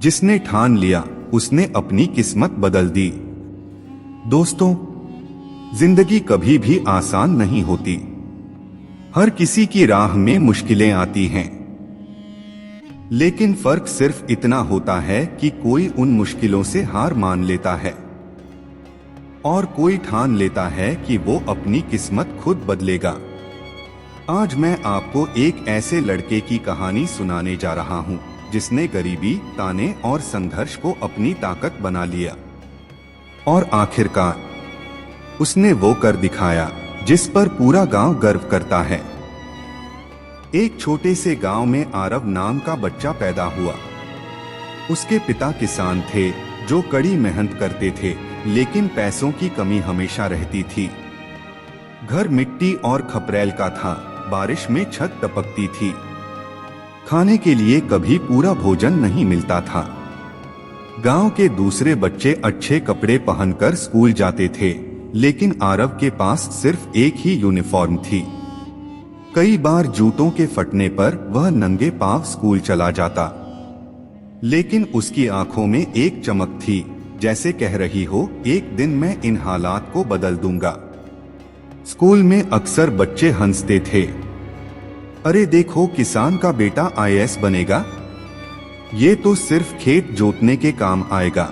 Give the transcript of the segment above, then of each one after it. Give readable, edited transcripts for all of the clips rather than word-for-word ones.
जिसने ठान लिया उसने अपनी किस्मत बदल दी। दोस्तों, जिंदगी कभी भी आसान नहीं होती। हर किसी की राह में मुश्किलें आती हैं, लेकिन फर्क सिर्फ इतना होता है कि कोई उन मुश्किलों से हार मान लेता है और कोई ठान लेता है कि वो अपनी किस्मत खुद बदलेगा। आज मैं आपको एक ऐसे लड़के की कहानी सुनाने जा रहा हूं जिसने गरीबी, ताने और संघर्ष को अपनी ताकत बना लिया और आखिरकार उसने वो कर दिखाया जिस पर पूरा गांव गर्व करता है। एक छोटे से गांव में आरव नाम का बच्चा पैदा हुआ। उसके पिता किसान थे जो कड़ी मेहनत करते थे, लेकिन पैसों की कमी हमेशा रहती थी। घर मिट्टी और खपरेल का था, बारिश में छत टपकती थी। खाने के लिए कभी पूरा भोजन नहीं मिलता था। गांव के दूसरे बच्चे अच्छे कपड़े पहनकर स्कूल जाते थे, लेकिन आरव के पास सिर्फ एक ही यूनिफॉर्म थी। कई बार जूतों के फटने पर वह नंगे पांव स्कूल चला जाता, लेकिन उसकी आंखों में एक चमक थी, जैसे कह रही हो, एक दिन मैं इन हालात को बदल दूंगा। स्कूल में अक्सर बच्चे हंसते थे, अरे देखो किसान का बेटा आईएएस बनेगा, ये तो सिर्फ खेत जोतने के काम आएगा।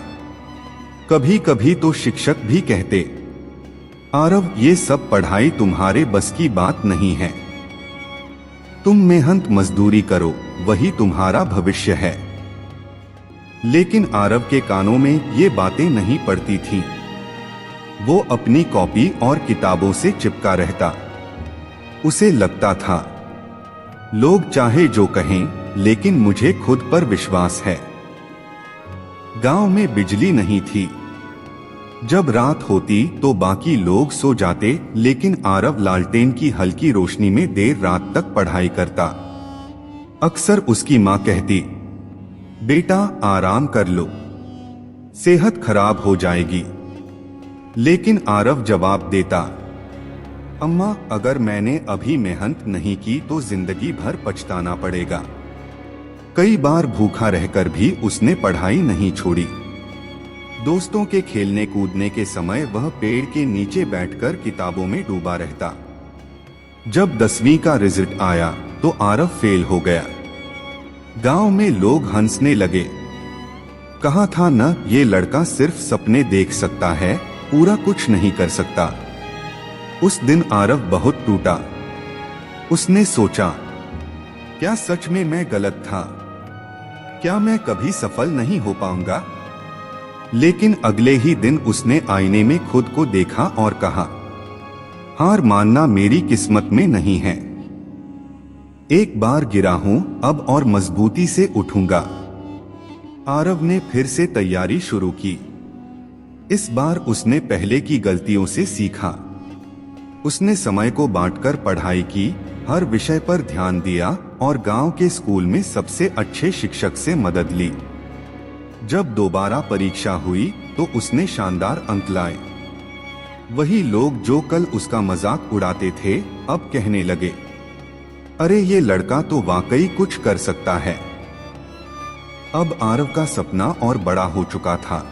कभी कभी तो शिक्षक भी कहते, आरव ये सब पढ़ाई तुम्हारे बस की बात नहीं है, तुम मेहनत मजदूरी करो, वही तुम्हारा भविष्य है। लेकिन आरव के कानों में ये बातें नहीं पड़ती थीं। वो अपनी कॉपी और किताबों से चिपका रहता। उसे लगता था, लोग चाहे जो कहें, लेकिन मुझे खुद पर विश्वास है। गांव में बिजली नहीं थी। जब रात होती तो बाकी लोग सो जाते, लेकिन आरव लालटेन की हल्की रोशनी में देर रात तक पढ़ाई करता। अक्सर उसकी माँ कहती, बेटा आराम कर लो, सेहत खराब हो जाएगी। लेकिन आरव जवाब देता, अम्मा अगर मैंने अभी मेहनत नहीं की तो जिंदगी भर पछताना पड़ेगा। कई बार भूखा रहकर भी उसने पढ़ाई नहीं छोड़ी। दोस्तों के खेलने कूदने के समय वह पेड़ के नीचे बैठकर किताबों में डूबा रहता। जब 10वीं का रिजल्ट आया तो आरव फेल हो गया। गांव में लोग हंसने लगे। कहा था न, ये लड़का सिर्फ सपने देख सकता है, पूरा कुछ नहीं कर सकता। उस दिन आरव बहुत टूटा। उसने सोचा, क्या सच में मैं गलत था? क्या मैं कभी सफल नहीं हो पाऊंगा? लेकिन अगले ही दिन उसने आईने में खुद को देखा और कहा, हार मानना मेरी किस्मत में नहीं है। एक बार गिरा हूं, अब और मजबूती से उठूंगा। आरव ने फिर से तैयारी शुरू की। इस बार उसने पहले की गलतियों से सीखा। उसने समय को बांटकर पढ़ाई की, हर विषय पर ध्यान दिया और गांव के स्कूल में सबसे अच्छे शिक्षक से मदद ली। जब दोबारा परीक्षा हुई तो उसने शानदार अंक लाए। वही लोग जो कल उसका मजाक उड़ाते थे, अब कहने लगे, अरे ये लड़का तो वाकई कुछ कर सकता है। अब आरव का सपना और बड़ा हो चुका था।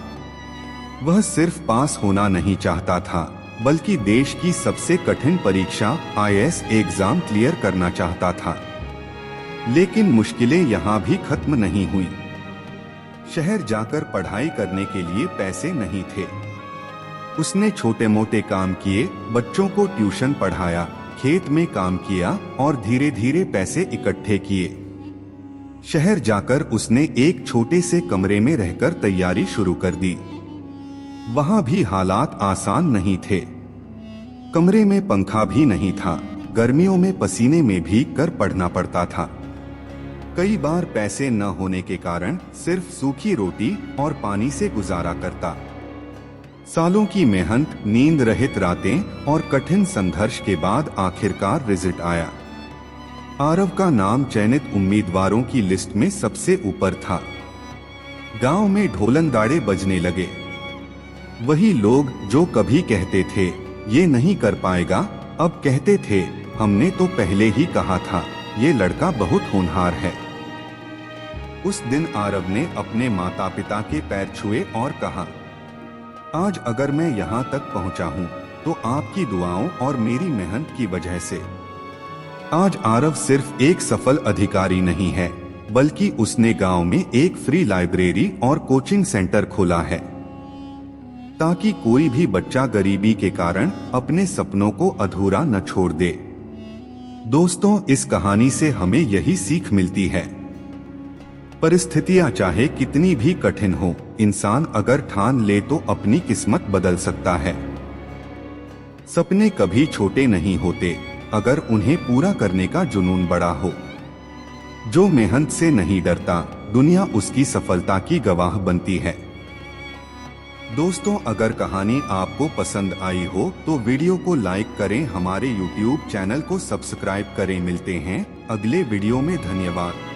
वह सिर्फ पास होना नहीं चाहता था, बल्कि देश की सबसे कठिन परीक्षा आईएएस एग्जाम क्लियर करना चाहता था। लेकिन मुश्किलें यहाँ भी खत्म नहीं हुई। शहर जाकर पढ़ाई करने के लिए पैसे नहीं थे। उसने छोटे मोटे काम किए, बच्चों को ट्यूशन पढ़ाया, खेत में काम किया और धीरे धीरे पैसे इकट्ठे किए। शहर जाकर उसने एक छोटे से कमरे में रहकर तैयारी शुरू कर दी। वहां भी हालात आसान नहीं थे। कमरे में पंखा भी नहीं था, गर्मियों में पसीने में भीग कर पढ़ना पड़ता था। कई बार पैसे न होने के कारण सिर्फ सूखी रोटी और पानी से गुजारा करता। सालों की मेहनत, नींद रहित रातें और कठिन संघर्ष के बाद आखिरकार रिजल्ट आया। आरव का नाम चयनित उम्मीदवारों की लिस्ट में सबसे ऊपर था। गांव में ढोलनदाड़े बजने लगे। वही लोग जो कभी कहते थे, ये नहीं कर पाएगा, अब कहते थे, हमने तो पहले ही कहा था, ये लड़का बहुत होनहार है। उस दिन आरव ने अपने माता पिता के पैर छुए और कहा, आज अगर मैं यहाँ तक पहुँचा हूँ तो आपकी दुआओं और मेरी मेहनत की वजह से। आज आरव सिर्फ एक सफल अधिकारी नहीं है, बल्कि उसने गांव में एक फ्री लाइब्रेरी और कोचिंग सेंटर खोला है, ताकि कोई भी बच्चा गरीबी के कारण अपने सपनों को अधूरा न छोड़ दे। दोस्तों, इस कहानी से हमें यही सीख मिलती है, परिस्थितियां चाहे कितनी भी कठिन हो, इंसान अगर ठान ले तो अपनी किस्मत बदल सकता है। सपने कभी छोटे नहीं होते अगर उन्हें पूरा करने का जुनून बड़ा हो। जो मेहनत से नहीं डरता, दुनिया उसकी सफलता की गवाह बनती है। दोस्तों, अगर कहानी आपको पसंद आई हो तो वीडियो को लाइक करें, हमारे YouTube चैनल को सब्सक्राइब करें। मिलते हैं अगले वीडियो में। धन्यवाद।